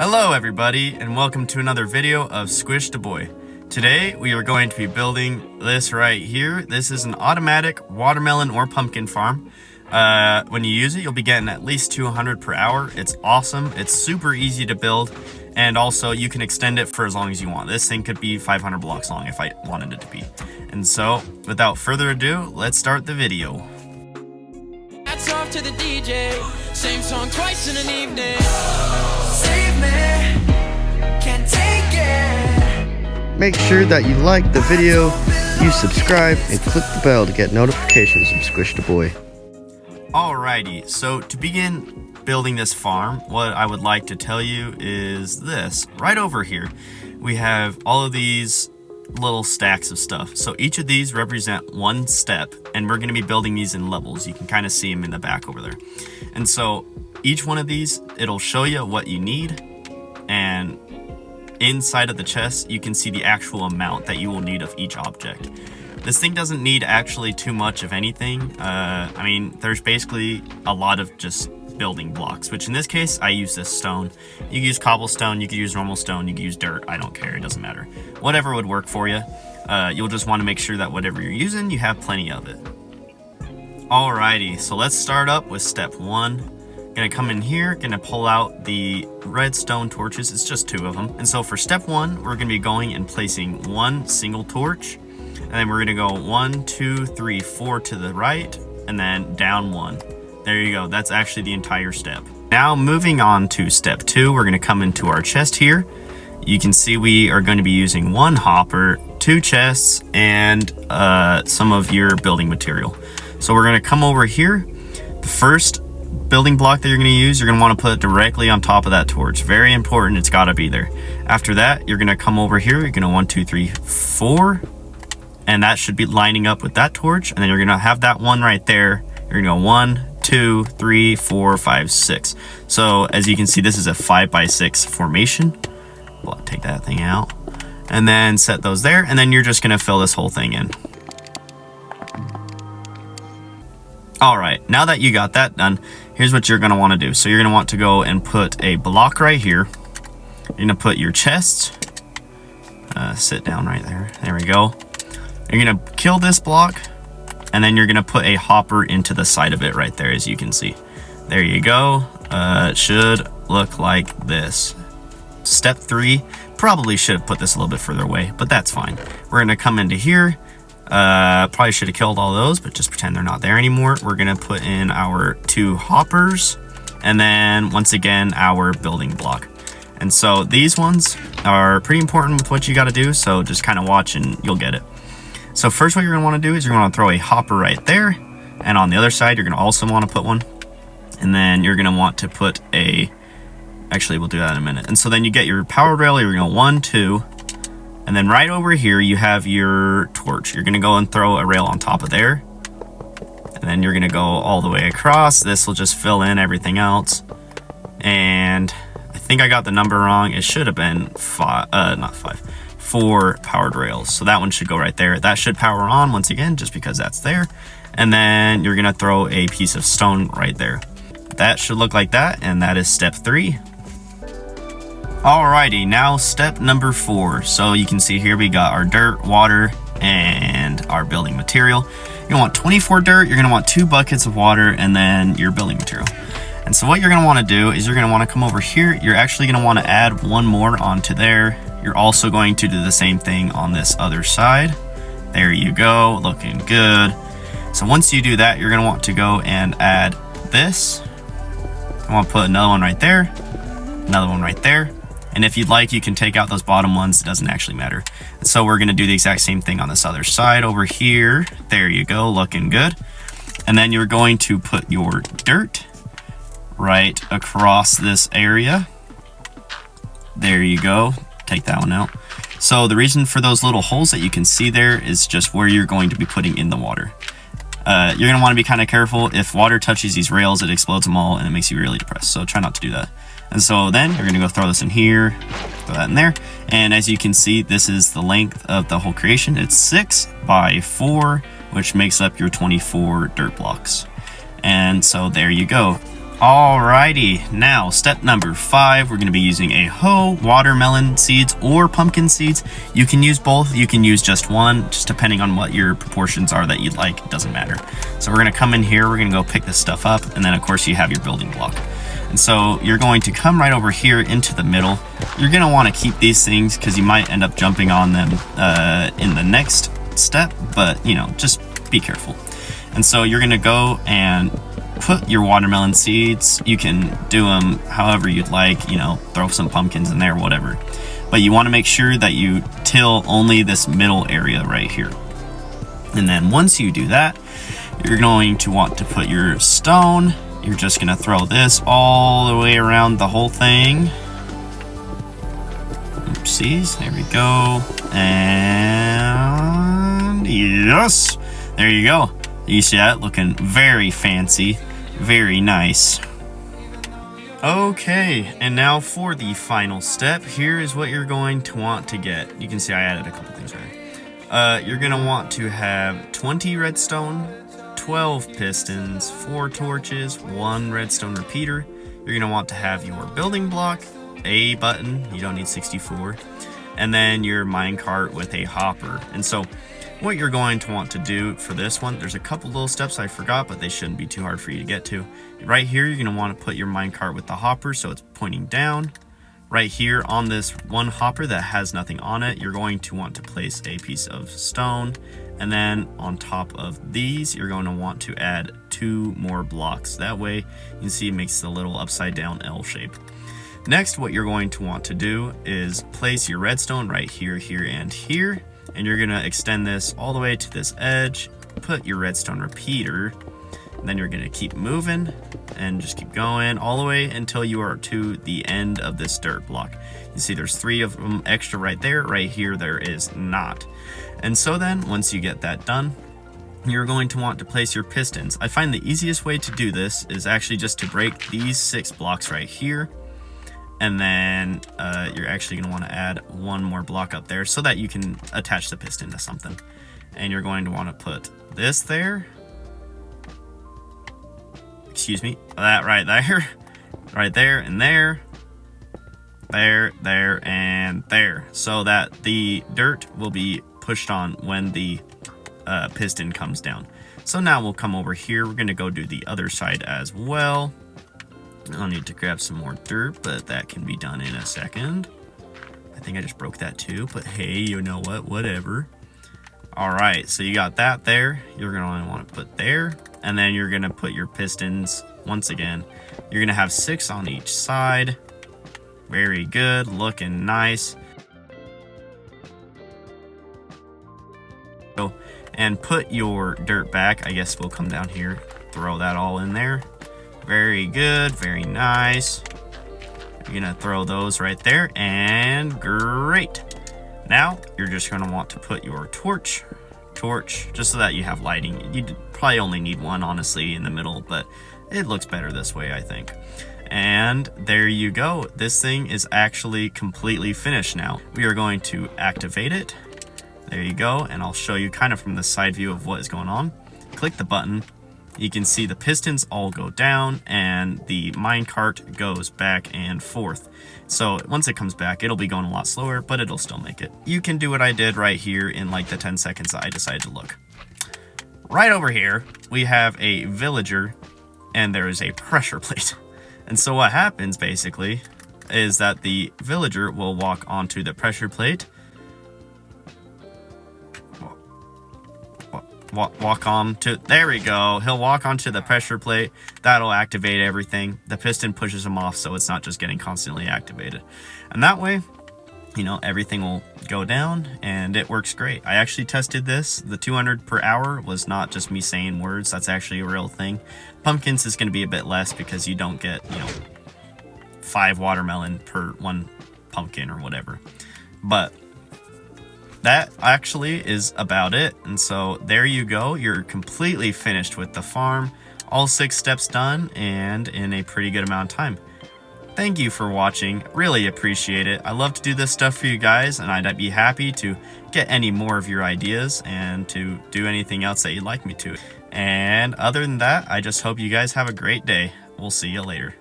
Hello everybody, and welcome to another video of Squish the Boy. Today we are going to be building this right here. This is an automatic watermelon or pumpkin farm. When you use it, you'll be getting at least 200 per hour. It's awesome, it's super easy to build, and also you can extend it for as long as you want. This thing could be 500 blocks long if I wanted it to be. And so, without further ado, let's start the video. Hats off to the DJ, same song twice in an evening. Save me, can't take it. Make sure that you like the video, you subscribe, and click the bell to get notifications from Squish the Boy. Alrighty, so to begin building this farm, what I would like to tell you is this. Right over here, we have all of these little stacks of stuff. So each of these represent one step, and we're going to be building these in levels. You can kind of see them in the back over there. And so each one of these, it'll show you what you need, and inside of the chest you can see the actual amount that you will need of each object. This thing doesn't need actually too much of anything. I mean, there's basically a lot of just building blocks, which in this case I use this stone. You can use cobblestone, you can use normal stone, you can use dirt, I don't care, it doesn't matter. Whatever would work for you. You'll just want to make sure that whatever you're using, you have plenty of it. Alrighty, so let's start up with step 1. Gonna come in here, gonna pull out the redstone torches. It's just 2 of them. And so for step 1, we're gonna be going and placing one single torch, and then we're gonna go 1, 2, 3, 4 to the right, and then down 1. There you go, that's actually the entire step. Now moving on to step 2, we're gonna come into our chest here. You can see we are going to be using 1 hopper, 2 chests, and some of your building material. So we're gonna come over here. The first building block that you're going to use, you're going to want to put it directly on top of that torch. Very important, it's got to be there. After that, you're going to come over here, you're going to 1, 2, 3, 4, and that should be lining up with that torch. And then you're going to have that one right there. You're going to go 1, 2, 3, 4, 5, 6. So as you can see, this is a 5x6 formation. Well, take that thing out and then set those there, and then you're just going to fill this whole thing in. Alright, now that you got that done, here's what you're going to want to do. So you're going to want to go and put a block right here. You're going to put your chest, sit down right there. There we go. You're going to kill this block, and then you're going to put a hopper into the side of it right there, as you can see. There you go. It should look like this. Step 3, probably should have put this a little bit further away, but that's fine. We're going to come into here. Probably should have killed all those, but just pretend they're not there anymore. We're gonna put in our 2 hoppers, and then once again our building block. And so these ones are pretty important with what you got to do, so just kind of watch and you'll get it. So first, what you're gonna want to do is you're gonna throw a hopper right there, and on the other side you're gonna also want to put one, and then you're gonna want to put a, actually we'll do that in a minute. And so then you get your power rail. You're gonna 1, 2. And then right over here, you have your torch. You're going to go and throw a rail on top of there. And then you're going to go all the way across. This will just fill in everything else. And I think I got the number wrong. It should have been 4 powered rails. So that one should go right there. That should power on once again, just because that's there. And then you're going to throw a piece of stone right there. That should look like that. And that is step 3. Alrighty, now step number 4. So you can see here we got our dirt, water, and our building material. You're gonna want 24 dirt, you're gonna want 2 buckets of water, and then your building material. And so what you're gonna wanna do is you're gonna wanna come over here. You're actually gonna wanna add 1 more onto there. You're also going to do the same thing on this other side. There you go, looking good. So once you do that, you're gonna want to go and add this. I wanna put another one right there, another one right there. And if you'd like, you can take out those bottom ones. It doesn't actually matter. And so we're going to do the exact same thing on this other side over here. There you go, looking good. And then you're going to put your dirt right across this area. There you go. Take that one out. So the reason for those little holes that you can see there is just where you're going to be putting in the water. You're going to want to be kind of careful. If water touches these rails, it explodes them all and it makes you really depressed. So try not to do that. And so then you're going to go throw this in here, throw that in there. And as you can see, this is the length of the whole creation. It's 6 by 4, which makes up your 24 dirt blocks. And so there you go. Alrighty, now step number 5, we're going to be using a hoe, watermelon seeds, or pumpkin seeds. You can use both, you can use just one, just depending on what your proportions are that you'd like, it doesn't matter. So we're going to come in here, we're going to go pick this stuff up, and then of course you have your building block. And so you're going to come right over here into the middle. You're going to want to keep these things because you might end up jumping on them in the next step, but you know, just be careful. And so you're going to go and put your watermelon seeds. You can do them however you'd like, you know, throw some pumpkins in there, whatever. But you want to make sure that you till only this middle area right here. And then once you do that, you're going to want to put your stone. You're just going to throw this all the way around the whole thing. Oopsies, there we go. And yes, there you go. You see that looking very fancy. Very nice. Okay, and now for the final step, here is what you're going to want to get. You can see I added a couple things right. You're going to want to have 20 redstone, 12 pistons, 4 torches, 1 redstone repeater. You're going to want to have your building block, a button, you don't need 64, and then your minecart with a hopper. And so what you're going to want to do for this one, there's a couple little steps I forgot, but they shouldn't be too hard for you to get to. Right here, you're going to want to put your minecart with the hopper so it's pointing down. Right here on this one hopper that has nothing on it, you're going to want to place a piece of stone. And then on top of these, you're going to want to add 2 more blocks. That way, you can see it makes the little upside down L shape. Next, what you're going to want to do is place your redstone right here, here, and here. And you're going to extend this all the way to this edge, put your redstone repeater, and then you're going to keep moving and just keep going all the way until you are to the end of this dirt block. You see there's 3 of them extra right there. Right here there is not. And so then once you get that done, you're going to want to place your pistons. I find the easiest way to do this is actually just to break these 6 blocks right here. And then you're actually going to want to add 1 more block up there so that you can attach the piston to something. And you're going to want to put this there. Excuse me, that right there. Right there and there. There, there, and there. So that the dirt will be pushed on when the piston comes down. So now we'll come over here. We're going to go do the other side as well. I'll need to grab some more dirt, but that can be done in a second. I think I just broke that too, but hey, you know what, whatever. All right, so you got that there. You're gonna want to put there, and then you're gonna put your pistons, once again, you're gonna have 6 on each side. Very good, looking nice. And put your dirt back. I guess we'll come down here, throw that all in there. Very good, very nice. You're gonna throw those right there, and great. Now you're just gonna want to put your torch, just so that you have lighting. You probably only need 1, honestly, in the middle, but it looks better this way, I think. And there you go. This thing is actually completely finished now. We are going to activate it. There you go, and I'll show you kind of from the side view of what is going on. Click the button. You can see the pistons all go down and the minecart goes back and forth. So once it comes back, it'll be going a lot slower, but it'll still make it. You can do what I did right here in like the 10 seconds that I decided to look. Right over here, we have a villager and there is a pressure plate. And so what happens basically is that the villager will walk onto the pressure plate, walk on to, there we go, he'll walk onto the pressure plate. That'll activate everything. The piston pushes him off so it's not just getting constantly activated, and that way, you know, everything will go down and it works great. I actually tested this. The 200 per hour was not just me saying words, that's actually a real thing. Pumpkins is going to be a bit less because you don't get, you know, 5 watermelon per 1 pumpkin or whatever, but that actually is about it. And so there you go, you're completely finished with the farm, all 6 steps done, and in a pretty good amount of time. Thank you for watching, really appreciate it. I love to do this stuff for you guys, and I'd be happy to get any more of your ideas and to do anything else that you'd like me to. And other than that, I just hope you guys have a great day. we'll see you later.